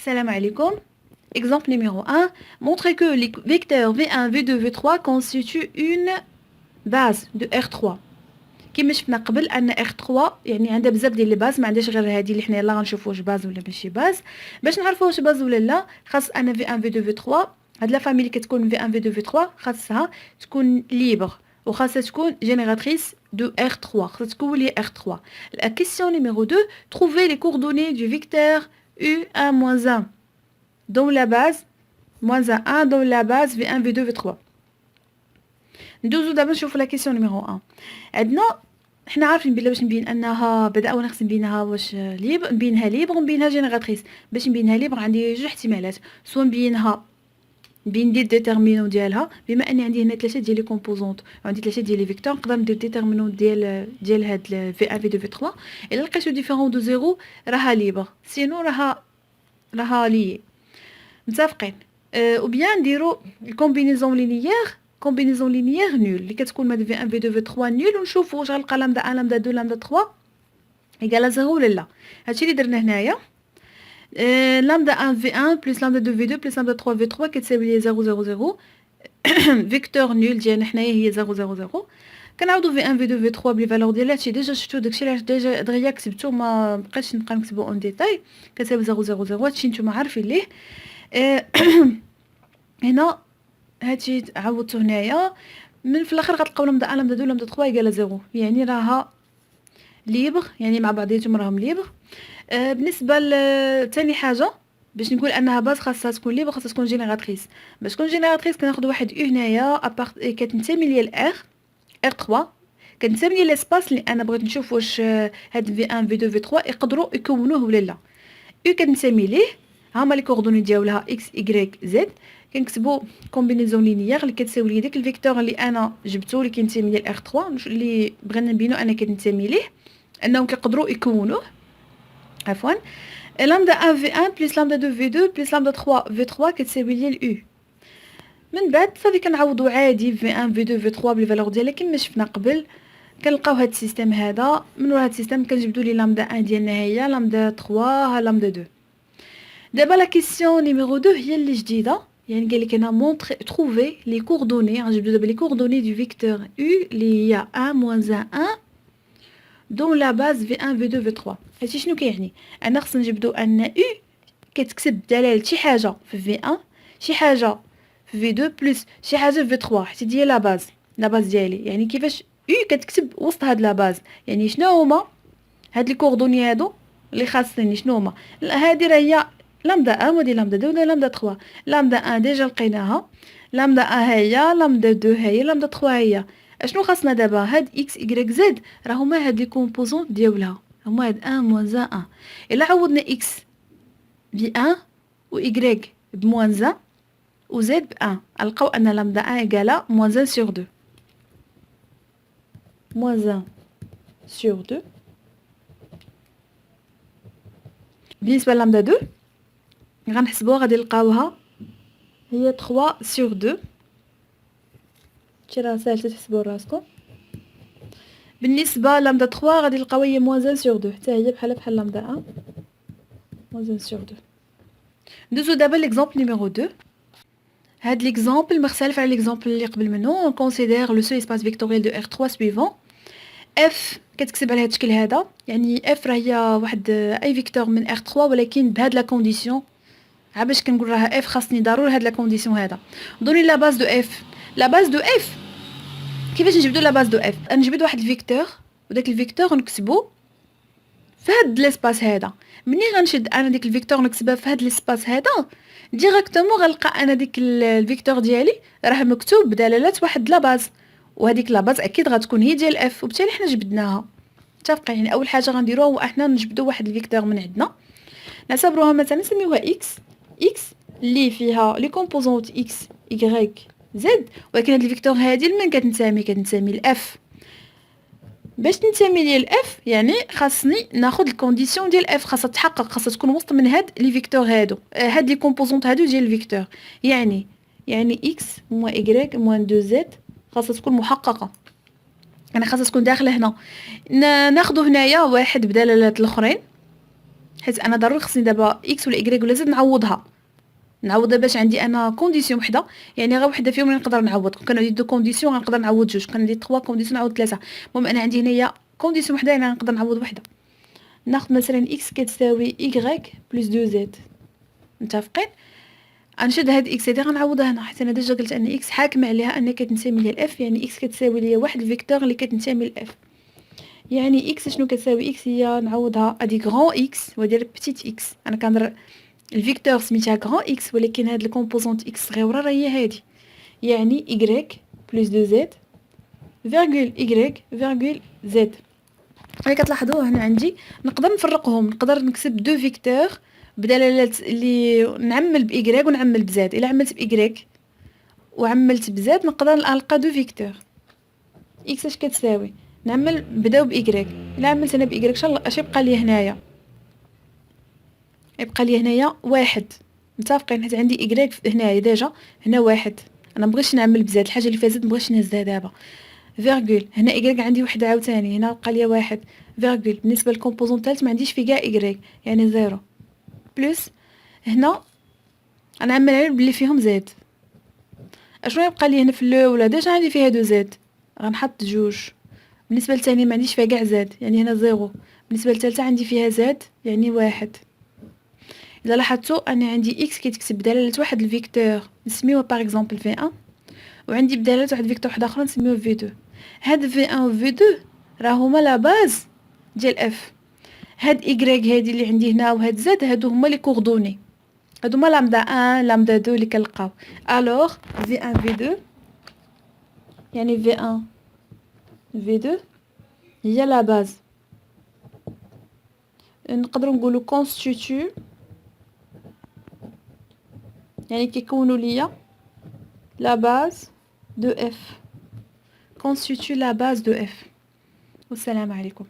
Salam alaikum. Exemple numéro 1. Montrez que les vecteurs V1, V2, V3 constituent une base de R3. كيما شفنا قبل ان R3 يعني عندها بزاف ديال لي باز، ما عندهاش غير هذه اللي حنا يلاه غنشوفوا واش باز ولا ماشي باز. باش نعرفوا واش باز ولا لا خاص ان V1 V2 V3 هاد لا فاميلي كتكون V1 V2 V3 خاصها تكون ليبر وخاصها تكون جينيراتريس دو R3، خاصها تكون لي R3. La question numéro 2. Trouvez les coordonnées du vecteur U1-1 dans la base -1 dans la base V1 V2 V3. ندوزو دابا نشوفو لا كيسيون نيميرو 1. عندنا حنا عارفين بلا باش نبين انها بدا اول خص نبينها واش ليبر، نبينها ليبر ونبينها جينيراتريس. باش نبينها ليبر عندي جوج احتمالات، سوا نبينها ندير ديتيرمينون ديالها، بما اني عندي هنا 3 ديال لي كومبوزونط وعندي 3 ديال لي فيكتور نقدر ندير ديتيرمينون ديال هاد في 1 في 2 في 3. الا لقيتو ديفيرون دو زيرو راها ليبر، سينو راها لي متفقين. او بيان نديرو الكومبينيزون لينيير نول اللي كتكون ماد في 1 في 2 في 3 نول، ونشوفوا واش غنلقى لامدا 1 لامدا 2 لامدا 3 ايكال 0 ولا لا. هادشي اللي درنا هنايا. لامدا 1 في 1 بلس لامدا 2 في 2 بلس لامدا 3 في 3 كتساوي لي 0 0 0. فيكتور نول ديالنا حنايا هي 0 0 0. كنعوضوا في 1 في 2 في 3 بلي فالور ديالها. هادشي ديجا شفتو، داكشي علاش ديجا دغيا كتبتو، ما بقيتش نبقى نكتبو اون ديتاي. كتساوي 0 0 0. هادشي نتوما عارفين ليه. هنا هادشي عوضتو هنايا. من في الاخر غتلقاو لامدا 1 لامدا 2 لامدا 3 ايكال 0، يعني راها ليبر، يعني مع بعضياتهم راهم ليبر. بالنسبه لثاني حاجه باش نقول انها باز خاصها تكون ليبر، خاصها تكون جينيراتريس. باش تكون جينيراتريس كناخذ واحد او هنايا كتنتمي ليا ل R3، كنتسمي لي ليسباس اللي انا بغيت نشوف واش هاد في 1 في 2 في 3 يقدروا يكونوه ولا لا. او كنسمي ليه هما لي كوردوني ديالها اكس واي زد. كنكتبوا كومبينيزون لينيير اللي كتساوي لي داك الفيكتور اللي انا جبتو اللي كينتمي لل R3 اللي بغينا نبينو انا كنتمي ليه انهم كيقدروا يكونوه. عفوا لامدا 1 في 1 بلس لامدا 2 في 2 بلس لامدا 3 في 3 كتساوي لي الاو. من بعد صافي كنعوضوا عادي في 1 في 2 في 3 بلي فالور ديالها كما شفنا قبل. كنلقاو هاد السيستم هذا. من ورا هاد السيستم كنجبدوا لي لامدا 1 ديالنا هي لامدا 3 ها لامدا 2. دابا لا كيسيون نيميرو 2 هي اللي جديده، يعني قال لك هنا مونطري تروفي لي كوردوني. غنجبدوا دابا لي كوردوني دو فيكتور U اللي هي 1 1 دون لا باز في 1 في 2 في 3. هادشي شنو كيعني؟ انا خصنا نجبدوا ان U كتكتب دلاله شي حاجه في 1 شي حاجه في 2 بلس شي حاجه في 3 حتى هي لا باز ديالي. يعني كيفاش U كتكتب وسط هاد لا باز، يعني شنو هما هاد لي كوردوني هادو اللي خاصني شنو هما؟ هادي راه هي لامدا 1 ودي لامدا 2 ودي لامدا 3. لامدا 1 ديجا لقيناها، لامدا 1 هي، لامدا 2 هي، لامدا 3 هي. اشنو خاصنا دابا؟ هاد اكس واي زد راه هما هاد لي كومبوزون ديالها، هما هاد 1 موان 1. الا عوضنا اكس ب 1 و y بموان 1 و z ب 1 نلقاو ان لامدا 1 ايكالا موان 1 sur 2. موان 1 sur 2. بالنسبه للامدا 2 غنحسبوها غادي نلقاوها هي 3 sur 2. شي راه ساهل تحسبوا راسكم. بالنسبه لامدا 3 غادي نلقاوها هي موان 1 sur 2، حتى هي بحال لامدا 1 موان 1 sur 2. ندوزو دابا ليكزامبل نيميرو 2. هاد ليكزامبل مختلف على ليكزامبل اللي قبل منه. كونسيدير لو سو اسباس فيكتوريال دو R3 سويفون. اف كتكتب على هاد الشكل هذا، يعني اف راه هي واحد اي فيكتور من R3 ولكن بهاد لا كونديسيون. باش كنقول راها اف خاصني ضروري هاد لا كونديسيون هذا. دوني لا باز دو اف. لا باز دو اف كيفاش نجبدو لا باز دو اف؟ نجبد واحد الفيكتور وداك الفيكتور نكتبو في هاد ليسباس هذا. مني غنشد انا ديك الفيكتور نكتبها في هاد ليسباس هذا ديريكتومون غنلقى انا ديك الفيكتور ديالي راه مكتوب بدلاله واحد لا باز، وهذيك لا باز اكيد غتكون هي ديال اف، وبالتالي حنا جبدناها. متفقين؟ يعني اول حاجه غنديروها هو احنا نجبدوا واحد الفيكتور من عندنا نعتبروها مثلا نسميوها اكس اللي فيها لي كومبوزونط اكس واي زد، ولكن هاد الفيكتور هادي لمن كتنتمي لاف. باش تنتمي ليال اف يعني خاصني ناخذ الكونديسيون ديال اف، خاصها تحقق، خاصها تكون وسط من هاد لي فيكتور هادو، هاد لي كومبوزونط هادو ديال الفيكتور. يعني اكس موان اي موان 2 زد خاصها تكون محققه، يعني خاصها تكون داخله هنا. ناخذ هنايا واحد بدلالات الاخرين حيت انا ضروري خصني دابا اكس ولا ايكغيك ولا زد نعوضها باش عندي انا كونديسيون وحده، يعني غير وحده فيهم اللي نقدر نعوض. كان عندي دو كونديسيون غنقدر نعوض جوج، كان عندي 3 كونديسيون نعوض 3. المهم انا عندي هنايا كونديسيون وحده انا نقدر نعوض وحده. ناخذ مثلا اكس كتساوي ايكغيك بلس 2 زد. متفقين؟ غنشد هاد اكس هادي غنعوضها هنا، حيت انا ديجا قلت ان اكس حاكمه عليها ان كتنتمي ليها الاف، يعني اكس كتساوي ليا واحد الفيكتور اللي كتنتمي للاف. يعني اكس شنو كتساوي؟ اكس هي نعوضها ادي غران اكس ودير بتيت اكس. انا كنهضر الفيكتور سميتها غران اكس، ولكن هاد الكومبوزونت اكس صغيره راه هي هادي، يعني y بلس 2 زد فيرغول y فيرغول زد. ملي كتلاحظوا هنا عندي نقدر نفرقهم، نقدر نكتب دو فيكتور بدلالات اللي نعمل باي ونعمل بزاد. الا عملت باي وعملت بزاد نقدر نلقى دو فيكتور. اكس اش كتساوي؟ نعمل بداو باي. الا عملت انا باي اش يبقى لي هنايا؟ يبقى لي هنايا واحد. متفقين؟ حيت عندي اي هنايا ديجا هنا واحد. انا مبغيتش نعمل بزاد، الحاجه اللي فيها زاد مبغيتش نهزها دابا. فيرغول هنا اي عندي وحده عاوتاني، هنا بقى لي واحد. فيرغول بالنسبه للكومبوزون الثالث ما عنديش فيه كاع اي، يعني زيرو. بلس هنا غنعمل على بلي فيهم زاد. اشنو يبقى لي هنا في الاولى؟ ديجا عندي فيها دو زاد، غنحط جوج. بالنسبه للثانيه ما عنديش فيها كاع زاد، يعني هنا زيرو. بالنسبه للثالثه عندي فيها زاد، يعني واحد. اذا لاحظتوا انا عندي اكس كيتكتب بدلاله واحد الفيكتور نسميوه باغ اكزومبل في 1، وعندي بدلاله واحد الفيكتور واحد اخر نسميوه في 2. هاد في 1 و في 2 راه هما لا باز ديال اف. هاد ايغريك هادي اللي عندي هنا وهاد زاد هادو هما لي كوردوني، هادو هما لامدا 1 لامدا 2 اللي كنلقاو. الوغ في 1 في 2 يعني في 1 في 2 هي لا باز. نقدروا نقولوا كونستيتيو، يعني كيكونوا ليا لا باز دو اف. constitue la base de f. والسلام عليكم.